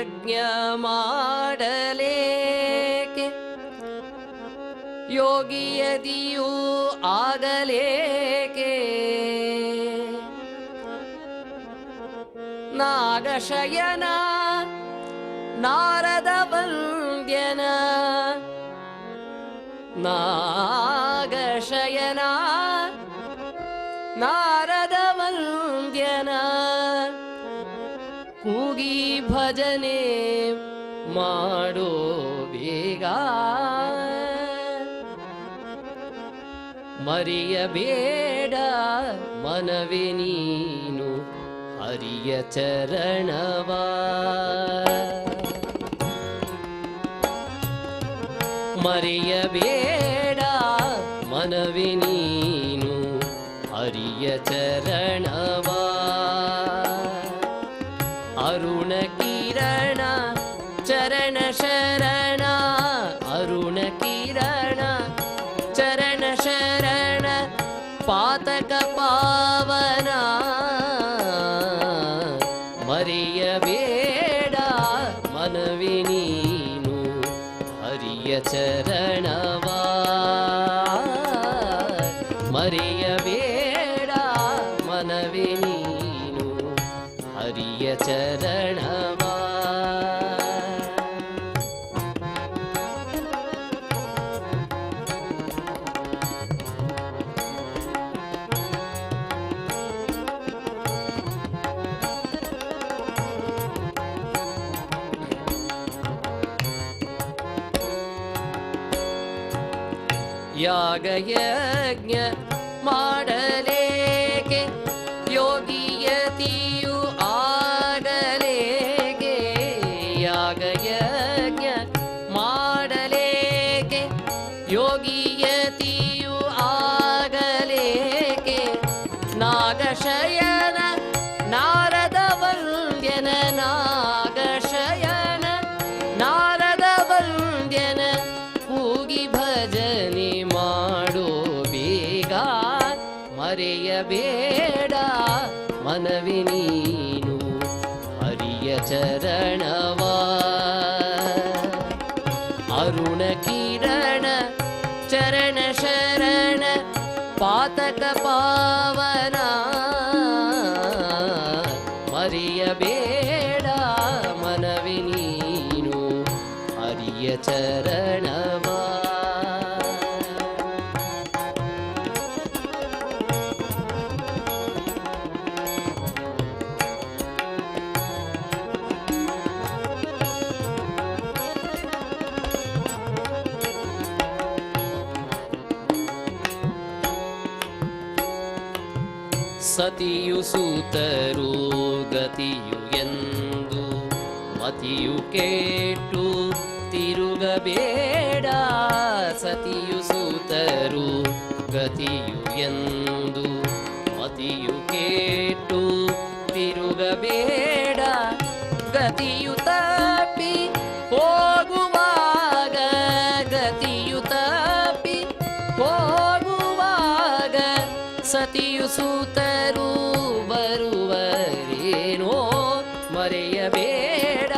ಯಜ್ಞ ಮಾಡಲೇಕೆ ಯೋಗಿಯದಿಯೂ ಆಗಲೇಕೆ ನಾಗಶಯನ ನಾರದ ವಂದ್ಯನ ನಾಗಶಯನ ನಾರದ ವಂದ್ಯನ ಕೂಗಿ ಭಜನೆ ಮಾಡೋ ಬೇಗ ಮರೆಯಬೇಡ ಮನವೇ ನೀನು ಹರಿಯ ಚರಣವ ಮರೆಯಬೇಡ ಮನವೇ ನೀನು ಹರಿಯ ಚರಣವ ಅರುಣ ಕಿರಣ ಚರಣ ಶರಣ ಅರುಣ ಕಿರಣ ಚರಣ ಶರಣ ಪಾತಕ ಪಾವನ ಮರೆಯಬೇಡ ಮನವೇ ನೀನು ಹರಿಯ ಚರಣವ ಮರೆಯಬೇಡ ಮನವೇ ನೀನು ಹರಿಯ ಚರಣವ ಯಾಗಯಜ್ಞ ಮಾಡಲೇಕೆ ಯೋಗಿಯತಿಯು ಆಗಲೇಕೆ ಯಾಗಯಜ್ಞ ಮಾಡಲೇಕೆ ಯೋಗಿಯತಿಯು ಆಗಲೇಕೆ ನಾಗಶಯನ ನಾರದ ವಂದ್ಯನ ನಾಗಶಯನ ನಾರದ ವಂದ್ಯನ ಕೂಗಿ ಭಜನೆ ಮಾಡೋ ಬೇಗ ಮರೆಯಬೇಡ ಮನವೇ ನೀನು ಹರಿಯ ಚರಣವ ಅರುಣ ಕಿರಣ ಚರಣ ಶರಣ ಪಾತಕ ಪಾವನ ಮರೆಯಬೇಡ ಮನವೇ ನೀನು ಹರಿಯ ಚರಣವ ಸತಿಯು ಸೂತರು ಗತಿಯು ಎಂದು ಮತಿಯು ಕೆಟ್ಟು ತಿರುಗಬೇಡ ಸತಿಯು ಸೂತರು ಗತಿಯು ಎಂದು ಮತಿಯು ಕೆಟ್ಟು ತಿರುಗಬೇಡ ಗತಿಯು ತಪ್ಪಿ ಹೋಗುವಾಗ ಗತಿಯು ತಪ್ಪಿ ಹೋಗುವಾಗ ಸತಿಯು ಸೂತರು ಬರುವರೇನೋ ಮರೆಯಬೇಡ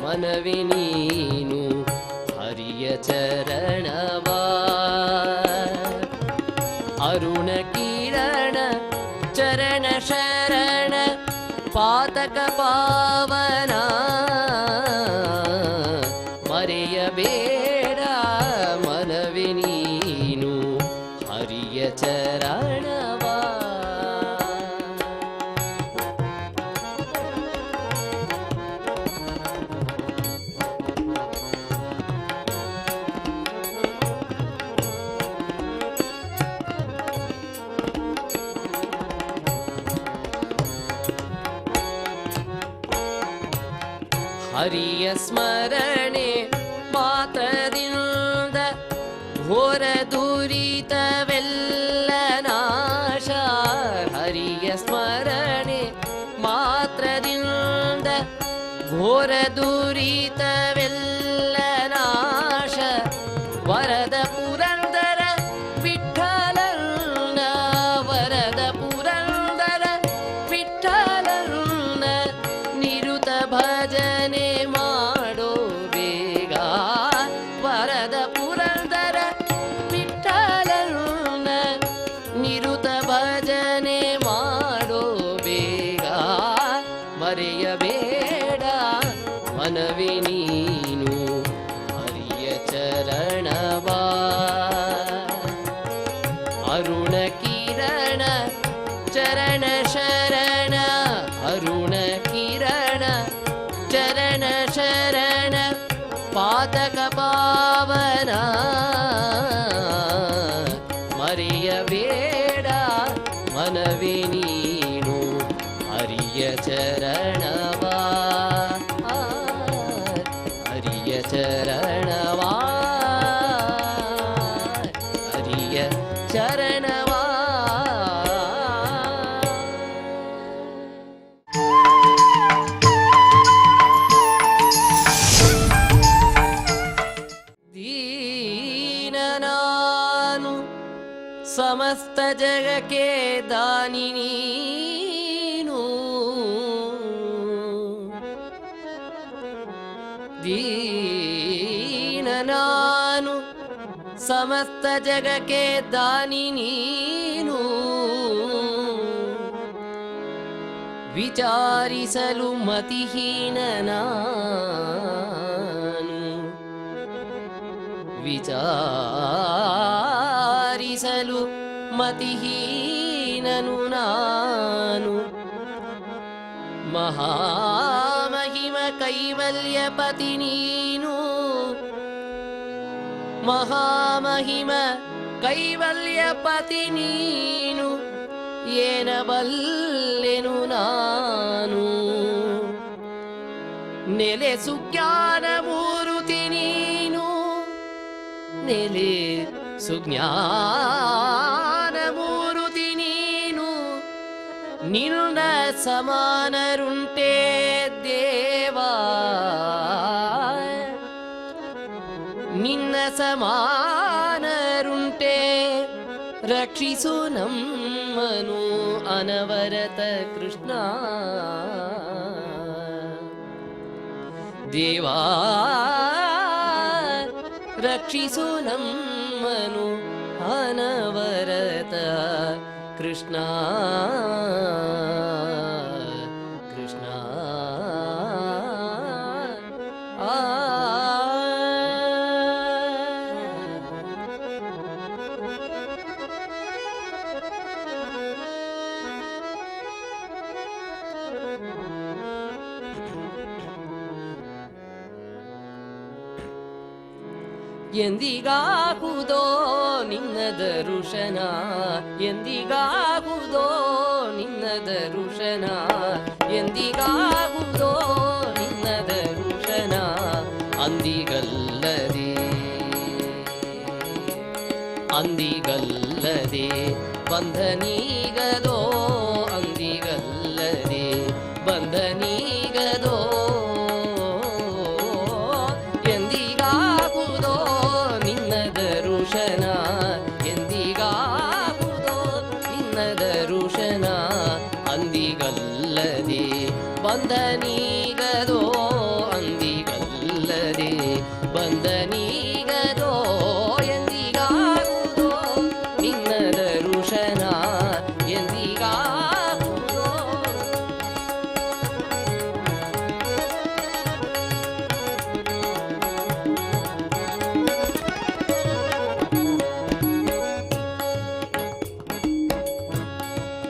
ಮನವೇ ನೀನು ಹರಿಯ ಚರಣವ ಅರುಣ ಕಿರಣ ಚರಣ ಶರಣ ಪಾತಕ ಪಾವನ ಮರೆಯಬೇಡ ಮನವೇ ನೀನು ಹರಿಯ ಚರಣವ ಹರಿಯ ಸ್ಮರಣೆ ಮಾತದಿಂದ ಘೋರ ದುರಿತವೆಲ್ಲ ನಾಶ ಹರಿಯ ಸ್ಮರಣೆ ಮಾತ್ರದಿಂದ ಘೋರ ದುರಿತವೆಲ್ಲ ನಾಶ ವರದ ಪುರಂದರ ವಿಠ್ಠಲನ ವರದ ಪುರಂದರ ವಿಠ್ಠಲನ ನಿರುತ ಭಜನೆ ಚರಣ ಶರಣ ಅರುಣ ಕಿರಣ ಚರಣ ಶರಣ ಪಾತಕ ಪಾವನ ಮರೆಯಬೇಡ ಮನವೇ ನೀನು ಹರಿಯ ಚರಣವಾ ಹರಿಯ ಚರಣವಾ ಹರಿಯ ಚರಣವಾ. ದೀನನಾನು ಸಮಸ್ತ ಜಗಕ್ಕೆ ದಾನಿ ನೀನು ದೀನನಾನು ಸಮಸ್ತ ಜಗಕ್ಕೆ ದಾನಿ ನೀನು ವಿಚಾರಿಸಲು ಮತಿಹೀನ ನಾನು ವಿಚಾರಿಸಲು ಮತಿಹೀನನು ನಾನು ಮಹಾಮಹಿಮ ಕೈವಲ್ಯಪತಿ ನೀನು ಮಹಾಮಹಿಮ ಕೈವಲ್ಯಪತಿ ನೀನು ಏನಬಲ್ಲೆನು ನಾನು ನೆಲೆಸು ಜ್ಞಾನ ಮೂರುತಿ ನೀನು ನೆಲೆ ಸುಜ್ಞಾನ ಮೂರುತಿ ನೀನು ನಿನ್ನ ಸಮಾನರುಂಟೇ ದೇವಾ ನಿನ್ನ ಸಮಾನರುಂಟೆ ರಕ್ಷಿಸು ನಮ್ಮನು ಅನವರತ ಕೃಷ್ಣ ದೇವಾ ರಕ್ಷಿಸು ನಮ್ಮನು ಅನವರತ ಕೃಷ್ಣ ಕೃಷ್ಣ ಆ ಎಂದಿಗಾಗುವುದೋ ನಿನ್ನ ದರುಶನ ಎಂದಿಗಾಗುವುದೋ ನಿನ್ನ ದರುಶನ ಎಂದಿಗಾಗುವುದೋ ನಿನ್ನ ದರುಶನ ಅಂದಿಗಲ್ಲದೆ ಅಂದಿಗಲ್ಲದೆ ಬಂಧನೀಗದೋ ಅಂದಿಗಲ್ಲದೆ ಬಂಧನೀಗದೋ ಎಂದಿಗಾಗುವುದೋ ನಿನ್ನ ದರುಶನ ಎಂದಿಗಾಗುವುದೋ ನಿನ್ನ ದರುಶನ ಅಂದಿಗಲ್ಲದೆ ಬಂಧನೀಗದೋ ಅಂದಿಗಲ್ಲದೆ ಬಂಧನೀಗದೋ ಎಂದಿಗಾಗುವುದೋ ನಿನ್ನ ದರುಶನ ಎಂದಿಗಾಗುವುದೋ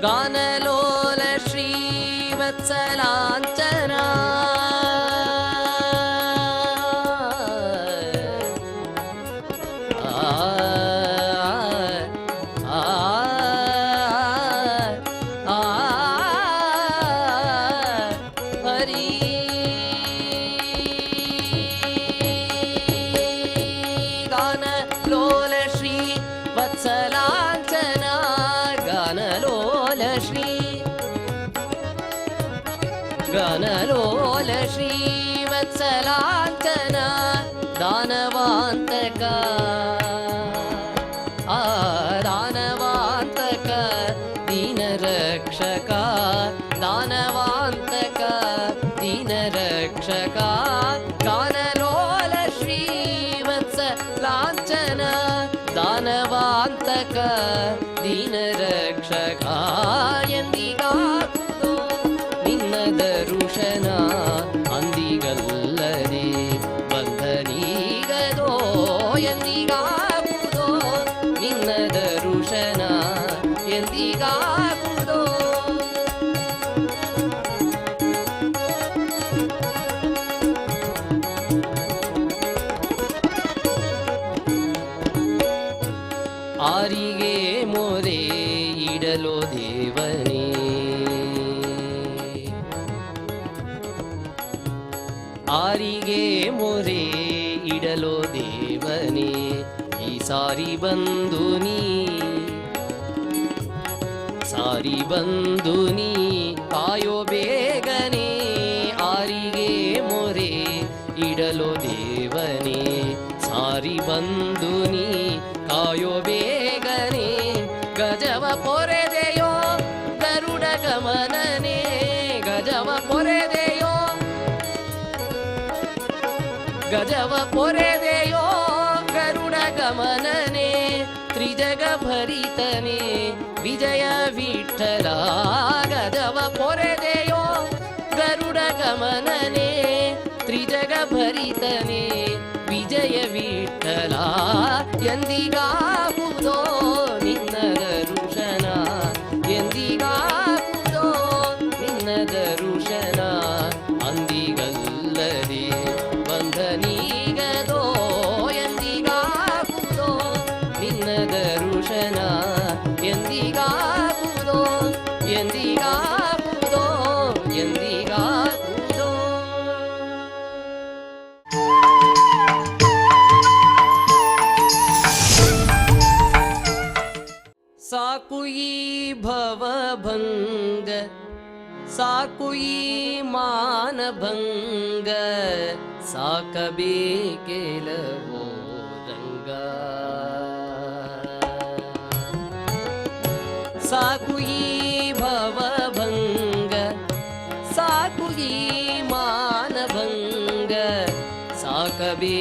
ಗಾನಲೋಲ ಶ್ರೀವತ್ಸಲಾಂಚನ ಹರಿ ಗಾನಲೋಲ ಶ್ರೀ ವತ್ಸಲಾಂಚನ ಗಾನಲೋಲ ಶ್ರೀ ಗಾನಲೋಲ ಶ್ರೀವತ್ಸಲಾಂಚನ ದಾನವಾಂತಕ ದಾನವಾಂತಕ ದೀನರಕ್ಷಕ ದಾನವಾಂತಕ ದೀನರಕ್ಷಕ ಗಾನಲೋಲ ಶ್ರೀವತ್ಸಲಾಂಚನ ದಾನವಾಂತಕ ದೀನರಕ್ಷಕ ಎಂದಿಗಾಗುವುದೋ ನಿನ್ನ ದರುಶನ ಅಂದಿಗಲ್ಲದೆ ಬಂಧನೀಗದೋ ಎಂದಿಗಾಗುವುದೋ ನಿನ್ನ ದರುಶನ ಎಂದಿಗಾಗುವುದೋ ಇಡಲೋ ದೇವನೇ. ಆರಿಗೆ ಮೊರೆ ಇಡಲೋ ದೇವನೇ, ಈ ಸಾರಿ ಬಂದು ನೀ ಕಾಯೋ ಬೇಗನೆ. ಆರಿಗೆ ಮೊರೆ ಇಡಲೋ ದೇವನೇ, ಸಾರಿ ಬಂದು ನೀ ಕಾಯೋ ಬೇಗನೆ. ಗಜವ ಪೊರೆದೆಯೋ ಗರುಡ ಗಮನನೆ, ಗಜವ ಪೊರೆದೆಯೋ ಗರುಡ ಗಮನನೆ. ತ್ರಿಜಗ ಭರಿತನೆ ವಿಜಯ ವಿಠಲ, ಗಜವ ಪೊರೆದೆಯೋ ಗರುಡ ಗಮನನೆ. ತ್ರಿಜಗ ಭರಿತನೆ ವಿಜಯ ವಿಠಲ, ಎಂದಿಗಾಗುವುದೋ ನಿನ್ನ ದರುಶನ, ಎಂದಿಗಾಗುವುದೋ ನಿನ್ನ ದರುಶನ. ಅಂದಿಗಲ್ಲದೆ ಬಂಧನೀಗದೋ, ಎಂದಿಗಾಗುವುದೋ ನಿನ್ನ ದರುಶನ, ಎಂದಿಗಾಗುವುದೋ ಎಂದಿಗಾಗುವುದೋ ಎಂದಿಗಾಗುವುದೋ. ಸಾಕು ಈ ಭವಭಂಗ, ಸಾಕು ಈ ಮಾನಭಂಗ, ಸಾಕಬೇಕೆಲವೋ ರಂಗ. ಸಾಕು ಈ ಭವಭಂಗ, ಸಾಕು ಈ ಮಾನಭಂಗ, ಸಾಕಬೇಕೆಲವೋ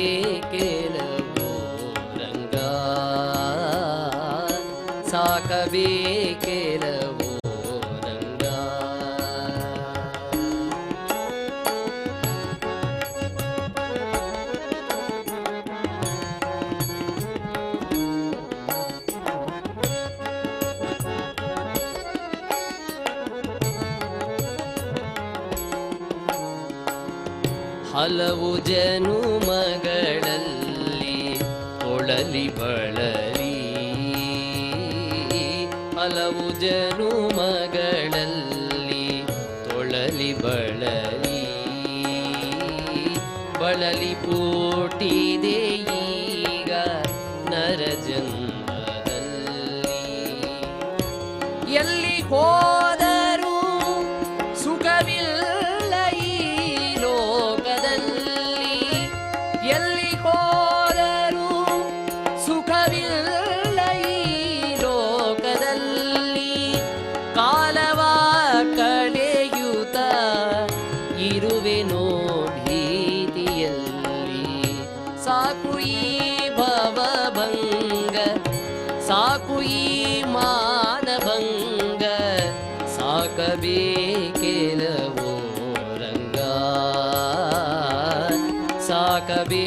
ರಂಗ, ಸಾಕಬೇಕೆಲವೋ ರಂಗ. ಹಲವು ಜನುಮಗಳಲ್ಲಿ ತೊಳಲಿ ಬಳಲಿ, ಹಲವು ಜನುಮಗಳಲ್ಲಿ ತೊಳಲಿ ಬಳಲಿ, ಬಳಲಿ ಪೂಟಿದೆ ಈಗ ನರ ಜನ್ಮದಲ್ಲಿ. ಎಲ್ಲಿ ಹೋದರೂ ಸುಖವಿಲ್ಲ ಈ ಲೋಕದಲ್ಲಿ, ಎಲ್ಲಿ ಹೋದರೂ ಸುಖವಿಲ್ಲ ಈ ಲೋಕದಲ್ಲಿ. ಕಾಲವ ಕಳೆಯುತ್ತ ಇರುವೆನೋ ಭೀತಿಯಲ್ಲಿ. ಸಾಕು ಈ ಭವಭಂಗ, ಸಾಕು ಈ ಮಾನಭಂಗ, ಸಾಕಬೇಕೆಲವೋ ರಂಗ, ಸಾಕಬೇಕೆಲವೋ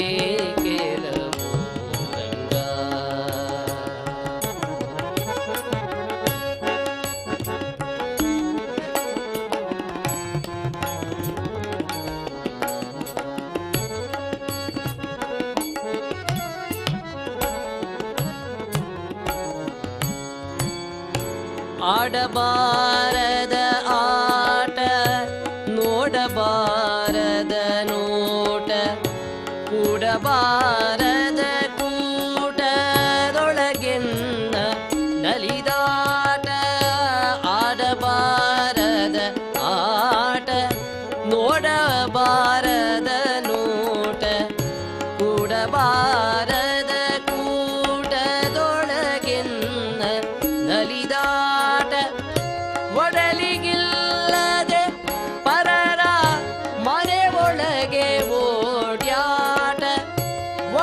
ರಂಗ. ಆಡಬಾರದ ಆಟ, ನೋಡಬಾರದ ನೋಟ, ಕೂಡಬಾರದ ಕೂಟದೊಳಗೆನ್ನ ನಲಿದಾಟ. ಆಡಬಾರದ ಆಟ, ನೋಡಬಾರದ ನೋಟ, ಕೂಡಬಾರದ ಕೂಟದೊಳಗೆನ್ನ ನಲಿದಾಟ. ಒಡಲಿಗಿಲ್ಲದೆ ಪರರ ಮನೆ ಒಳಗೆ ಓಡ್ಯಾಟ,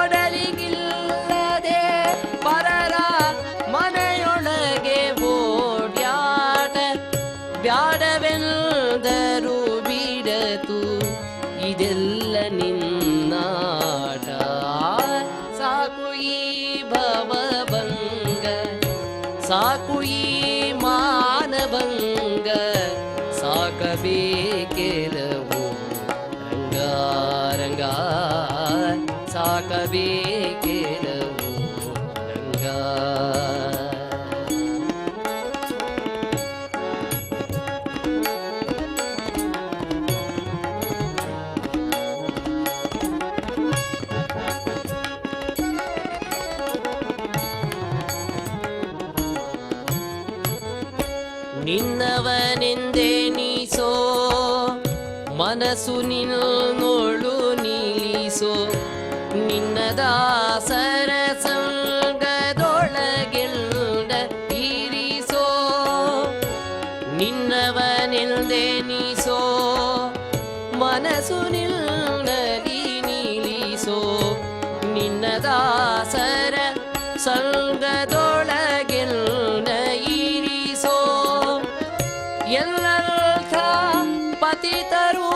ಒಡಲಿಗಿಲ್ಲದೆ ಪರರ ಮನೆಯೊಳಗೆ ಓಡ್ಯಾಟ. ಬ್ಯಾಡವೆಂದರು ಬಿಡತು ಇದೆಲ್ಲ ನಿನ್ನಾಟ. ಸಾಕು ಈ ಭವಭಂಗ, ಸಾಕು ಈ ಮಾನಭಂಗ, ಸಾಕಬೇಕೆಲವೋ ರಂಗ ರಂಗ, ಸಾಕಬೇಕೆಲವೋ ರಂಗ. ನಿನ್ನವನೆಂದೆನಿಸೋ ಮನಸ್ಸು ನಿನ್ನೋಳು ನಿಲ್ಲಿಸೋ ನಿನ್ನ ದಾಸರ ಸಂಗದೊಳಗೆಲ್ಲ ಇರಿಸೋ ನಿನ್ನವನೆಂದೆನಿಸೋ ಮನಸ್ಸು ನಿನ್ನಲಿ ನಿಲ್ಲಿಸೋ ನಿನ್ನ ದಾಸರ ಸಂಗದೊಳಗೆಲ್ಲ ಇರಿಸೋ ಎಲ್ಲರ್ಥ ಪತಿತರು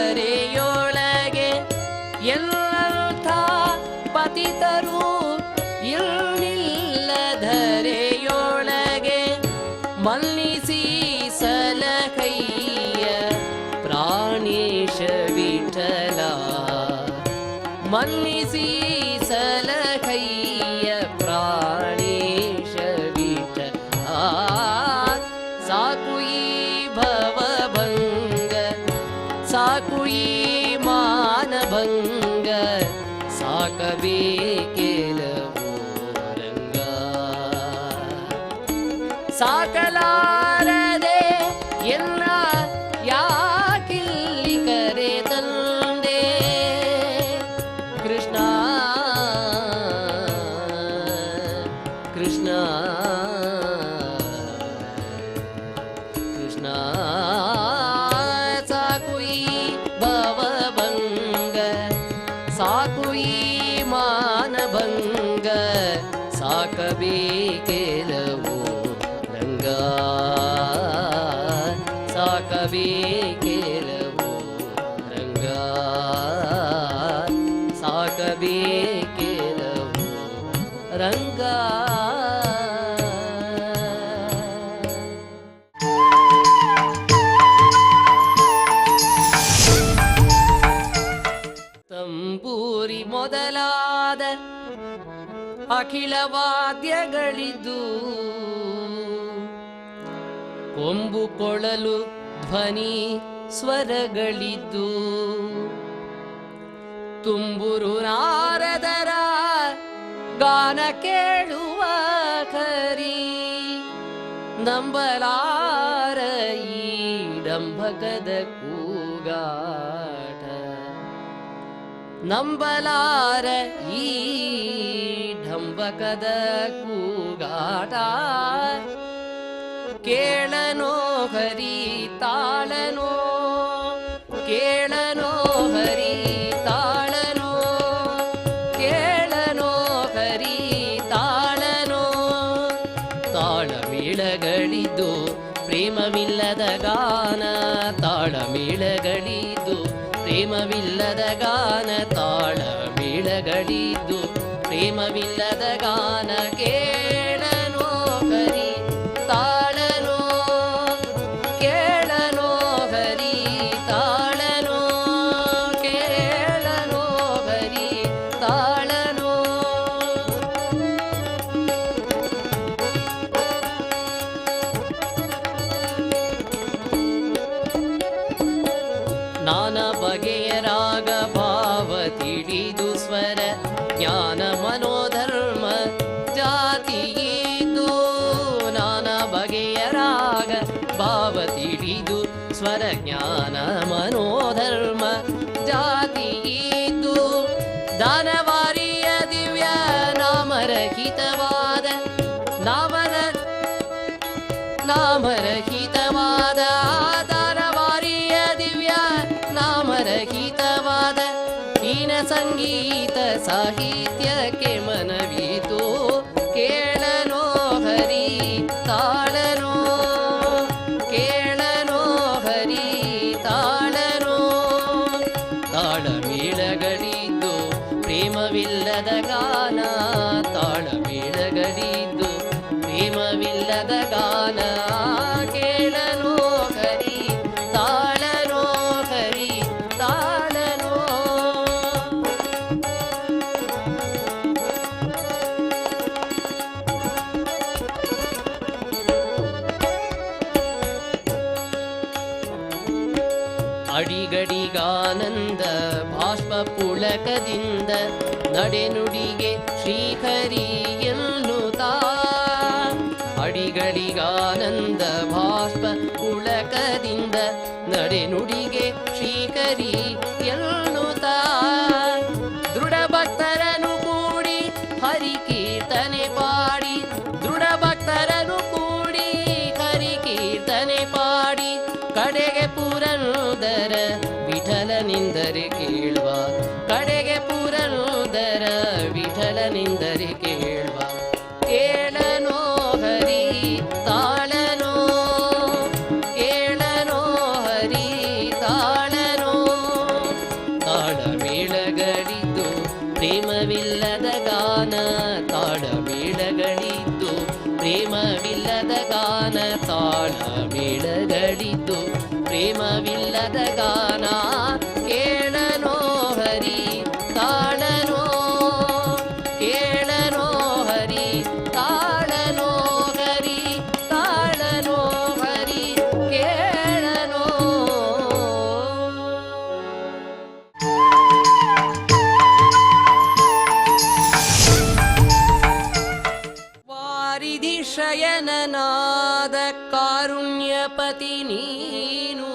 ನಿಲ್ಲಿದರೆಯೊಳಗೆ ಎಲ್ಲರ್ಥ ಪತಿತರು ನಿಲ್ಲಧರೆಯೊಳಗೆ ಮಲ್ಲಿಸಿ ಸಲಕೈಯ ಪ್ರಾಣೇಶ ವಿಠಲ ಮಲ್ಲಿಸಿ ಸಲಕೈಯ ಪ್ರಾಣೇಶ ವಿಠಲ ಸಾಕು ಈ ಭವಭಂಗ ಸಾಕು ಈ ಮಾನಭಂಗ ಸಾಕಬೇಕೆಲವೋ ರಂಗ ಸಾಕಲಾರದೆ ಎಲ್ಲ ಯಾಕಿಲ್ಲಿ ಕರೆ ತಂದೆ ಕೃಷ್ಣ ಕೃಷ್ಣ ಕೃಷ್ಣ ಸಾಕು ಈ ಭವಭಂಗ ಸಾಕು ಈ ಮಾನಭಂಗ ಸಾಕಬೇಕೆಲವೋ ರಂಗ ಸಾಕಬೇಕೆಲವೋ ರಂಗ ಸಾಕಬೇಕೆಲವೋ ರಂಗ ತಂಬೂರಿ ಮೊದಲಾದ ಅಖಿಲ ವಾದ್ಯಗಳಿದ್ದು ಕೊಂಬು ಕೊಳಲು ಧ್ವನಿ ಸ್ವರಗಳಿದ್ದು ತುಂಬುರು ನಾರದರ ಗಾನ ಕೇಳುವ ಕರಿ ನಂಬಲಾರ ಈ ಡಂಬಕದ ಕೂಗಾಟ ನಂಬಲಾರ ಈ ಢಂಬಕದ ಕೂಗಾಟ ಕೇಳನೋ ಹರಿ ತಾಳನೋ ಕೇಳನೋ ಹರಿ ತಾಳನೋ ಕೇಳನೋ ಹರಿ ತಾಳನೋ ತಾಳಮೇಳಗಳಿದ್ದು ಪ್ರೇಮವಿಲ್ಲದ ಗಾನ ತಾಳಮೇಳಗಳಿದ್ದು ಪ್ರೇಮವಿಲ್ಲದ ಗಾನ ತಾಳಮೇಳಗಳಿದ್ದು ಪ್ರೇಮವಿಲ್ಲದ ಗಾನ ಕೇಳನೋ ಹರಿ ತಾಳನೋ ಕೇಳನೋ ಹರಿ ತಾಳನೋ ಕೇಳನೋ ಹರಿ ತಾಳನೋ ನಾನಾ ಬಗೆಯ ರಾಗ ಭಾವ ತಿಳಿದು ಸ್ವರ ಜ್ಞಾನ ಮನೋಧರ್ಮ ಜಾತಿಯಿದ್ದು ನಾನಾ ಬಗೆಯ ರಾಗ ಭಾವ ತಿಳಿದು ಸ್ವರ ಜ್ಞಾನ ಮನೋಧರ್ಮ ಜಾತಿಯಿದ್ದು ದಾನವಾರಿಯ ದಿವ್ಯ ನಾಮರಹಿತವಾದ ನಾಮರಹಿತವಾದ ದಾನವಾರಿಯ ದಿವ್ಯ ನಾಮರಹಿತವಾದ ಹೀನ ಸಂಗೀತ ಸಾಹಿತ್ಯಕ್ಕೆ ಮನವಿತು ಕೇಳನೋ ಹರಿ ತಾಳನೋ ಕೇಳನೋ ಹರಿ ತಾಳನೋ ತಾಳಮೇಳಗಳಿದ್ದು ಪ್ರೇಮವಿಲ್ಲದ ಗಾನ ತಾಳಮೇಳಗಳಿದ್ದು ಪ್ರೇಮವಿಲ್ಲದ ಗಾನ ಕೇಳನೋ ಹರಿ ತಾಳನೋ ಹರಿ ತಾಳನೋ ಅಡಿಗಡಿಗಾನಂದ ಬಾಷ್ಪ ಪುಳಕದಿಂದ ನಡೆನುಡಿಗೆ ಶ್ರೀಹರಿ ಎನ್ನುತ್ತಾ ಅಡಿಗಳಿಗಾನಂದ ಬಾಷ್ಪ ಪುಳಕದಿಂದ ನಡೆನುಡಿಗೆ ಶ್ರೀಕರಿ ಎನ್ನುತ್ತಾ ದೃಢ ಭಕ್ತರನು ಕೂಡಿ ಹರಿ ಕೀರ್ತನೆ ಪಾಡಿ ದೃಢ ಭಕ್ತರನು ಕೂಡಿ ಹರಿ ಕೀರ್ತನೆ ಪಾಡಿ ಕಡೆಗೆ ಪುರಂದರ ವಿಠಲನಿಂದರೆ ಕೇಳುವ ಕಡೆಗೆ ಪುರಂದರ ವಿಠಲನಿಂದರೆ ಕೇಳುವ ಕೇಳನೋ ಹರಿ ತಾಳನೋ ಕೇಳನೋ ಹರಿ ತಾಳನೋ ತಾಳಮೇಳಗಳಿದ್ದು ಪ್ರೇಮವಿಲ್ಲದ ಗಾನ ತಾಳಮೇಳಗಳಿದ್ದು ಪ್ರೇಮವಿಲ್ಲದ ಗಾನ ತಾಳಮೇಳಗಳಿದ್ದು ಪ್ರೇಮವಿಲ್ಲದ ಗಾನ ಕೇಳನೋ ಹರಿ ತಾಳನೋ ಕೇಳನೋ ಹರಿ ತಾಳನೋ ಹರಿ ತಾಳನೋ ಹರಿ ಕೇಳನೋ. ವಾರಿಧಿ ಶಯನನಾದ ಕಾರುಣ್ಯಪತಿ ನೀನು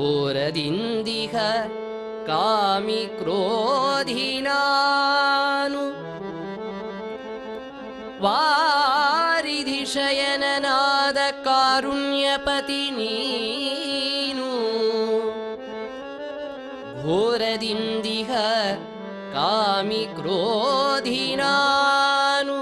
ಘೋರದಿಂದಿಹ ಕಾಮಿ ಕ್ರೋಧಿ ನಾನು ವಾರಿಧಿ ಶಯನನಾದ ಕಾರುಣ್ಯಪತಿ ನೀನು ಘೋರದಿಂದಿಹ ಕಾಮಿ ಕ್ರೋಧಿ ನಾನು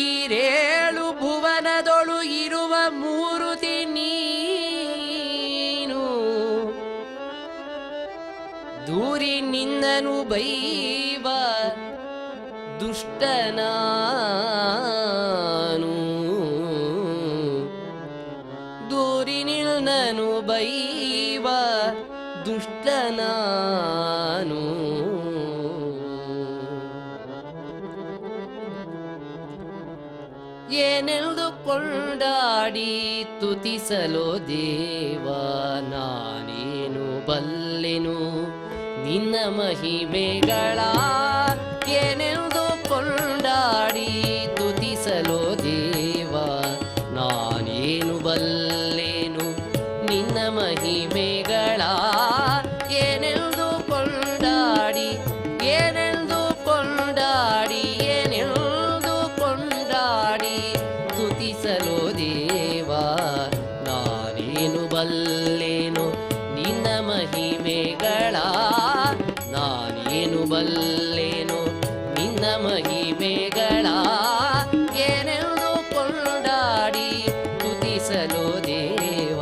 ಈರೇಳು ಭುವನದೊಳು ಇರುವ ಮೂರುತಿ ನೀನು ದೂರಿ ನಿನ್ನನು ಬೈವ ದುಷ್ಟನಾನು ದೂರಿ ನಿನ್ನನು ಬೈವ ದುಷ್ಟನಾನು ಏನೆಂದು ಕೊಂಡಾಡಿ ತುತಿಸಲೋ ದೇವ ನಾನೇನು ಬಲ್ಲೆನು ನಿನ್ನ ಮಹಿಮೆಗಳ ಏನೆಂದು ಕೊಂಡಾಡಿ ತುತಿಸಲೋ ದೇವ ನಾನೇನು ಬಲ್ಲೆನು ನಿನ್ನ ಮಹಿಮೆಗಳ ಏನೆಂದು ಕೊಂಡಾಡಿ ಏನೆಂದು ಕೊಂಡಾಡಿ ಏನೆಂದು ಕೊಂಡಾಡಿ ತುತಿಸಲೋ ದೇವ ನಾನೇನು ಬಲ್ಲೆನು ನಿನ್ನ ಮಹಿಮೆಗಳ ನಾನೇನು ಬಲ್ಲೆನು ನಿನ್ನ ಮಹಿಮೆಗಳ ಏನೆಂದು ಕೊಂಡಾಡಿ ತುತಿಸಲೋ ದೇವ.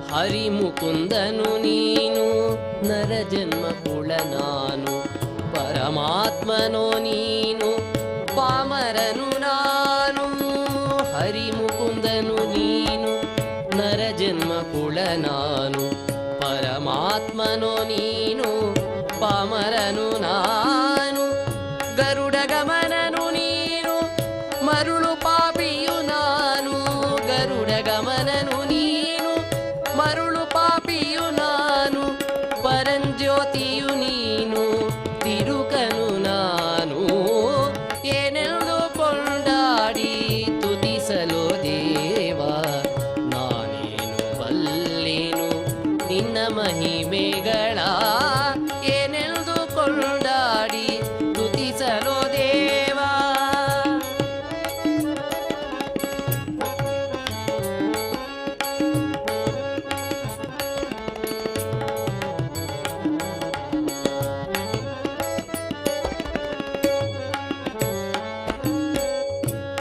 ಹರಿಮುಕುಂದನು ನೀನು ನರಜನ್ಮ ಕುಳ ನಾನು ಪರಮಾತ್ಮನೋ ನೀನು ಪಾಮರನು ನಾನು ಹರಿಮುಕುಂದನು ನೀನು ನರಜನ್ಮ ಕುಳ ನಾನು ಪರಮಾತ್ಮನೋ ನೀನು ಪಾಮರನು ನಾನು ಗರುಡ ಗಮನನು ನೀನು ಮರುಳು ಪಾಪಿಯು ನಾನು ಗರುಡ ಗಮನನು ನೀನು ಮರುಳು ಪಾಪಿಯು ನಾನು ಪರಂಜ್ಯೋತಿಯು ನೀನು ತಿರುಕನು ನಾನು ಏನೆಂದು ಕೊಂಡಾಡಿ ತುತಿಸಲೋ ದೇವ ನಾನೇನು ಬಲ್ಲೆನು ನಿನ್ನ ಮಹಿಮೆಗಳ ಏನೆಂದು ಕೊಂಡಾಡಿ ತುತಿಸಲೋ ದೇವ.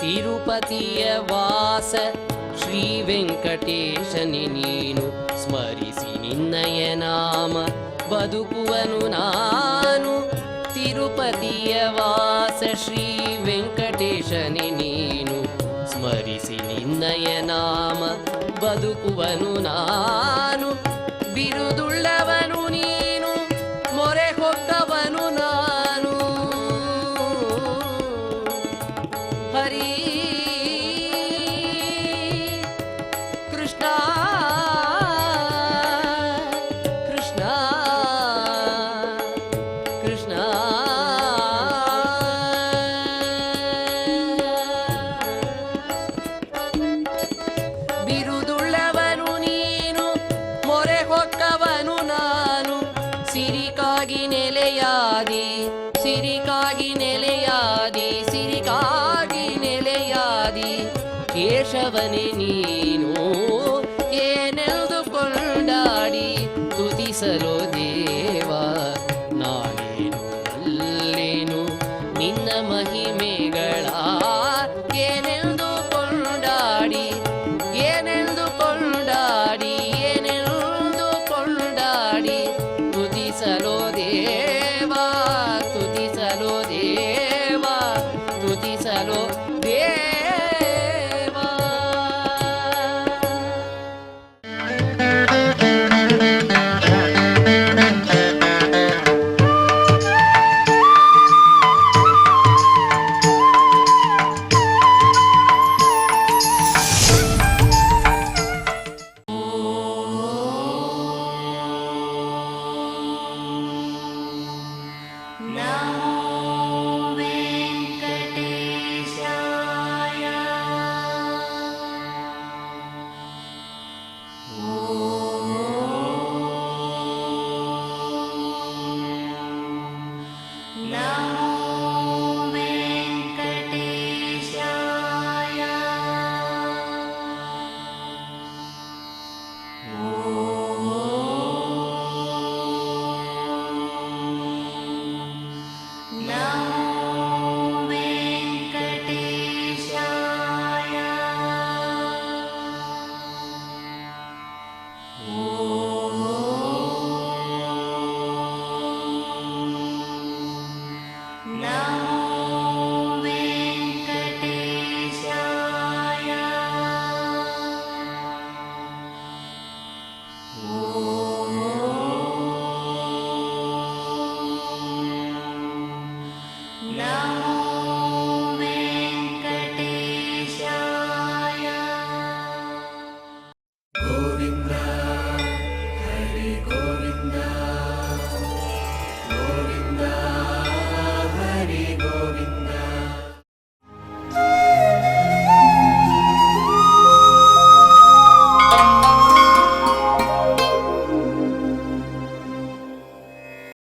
ತಿರುಪತಿಯ ವಾಸ ಶ್ರೀ ವೆಂಕಟೇಶನಿ ನೀನು ಸ್ಮರಿಸಿ ನಿನ್ನಯ ನಾಮ ಬದುಕುವನು ನಾನು ತಿರುಪತಿಯ ವಾಸ ಶ್ರೀ ವೆಂಕಟೇಶನಿ ನೀನು ಸ್ಮರಿಸಿ ನಿನ್ನಯ ನಾಮ ಬದುಕುವನು ನಾನು ಬಿರುದುಳ್ಳವನು ನೀನು ಮೊರೆ ನೆಲೆಯಾದಿ ಸಿರಿಕಾಗಿ ನೆಲೆಯಾದಿ ಸಿರಿಕಾಗಿ ನೆಲೆಯಾದಿ ಕೇಶವನೇ ನೀನು ಏನೆಂದು ಕೊಂಡಾಡಿ ತುತಿಸಲು ದೇವ ನಾನೇನು ಅಲ್ಲೇನು ನಿನ್ನ ಮಹಿಮೆಗಳ ಏನೆಂದು ಕೊಂಡಾಡಿ ಏನೆಂದು ಕೊಂಡಾಡಿ ಏನೆಂದು ಕೊಂಡಾಡಿ ತುತಿಸಲು ದೇವ ತುತಿಸಲು ದೇವ ತುತಿಸಲು ದೇವ. Now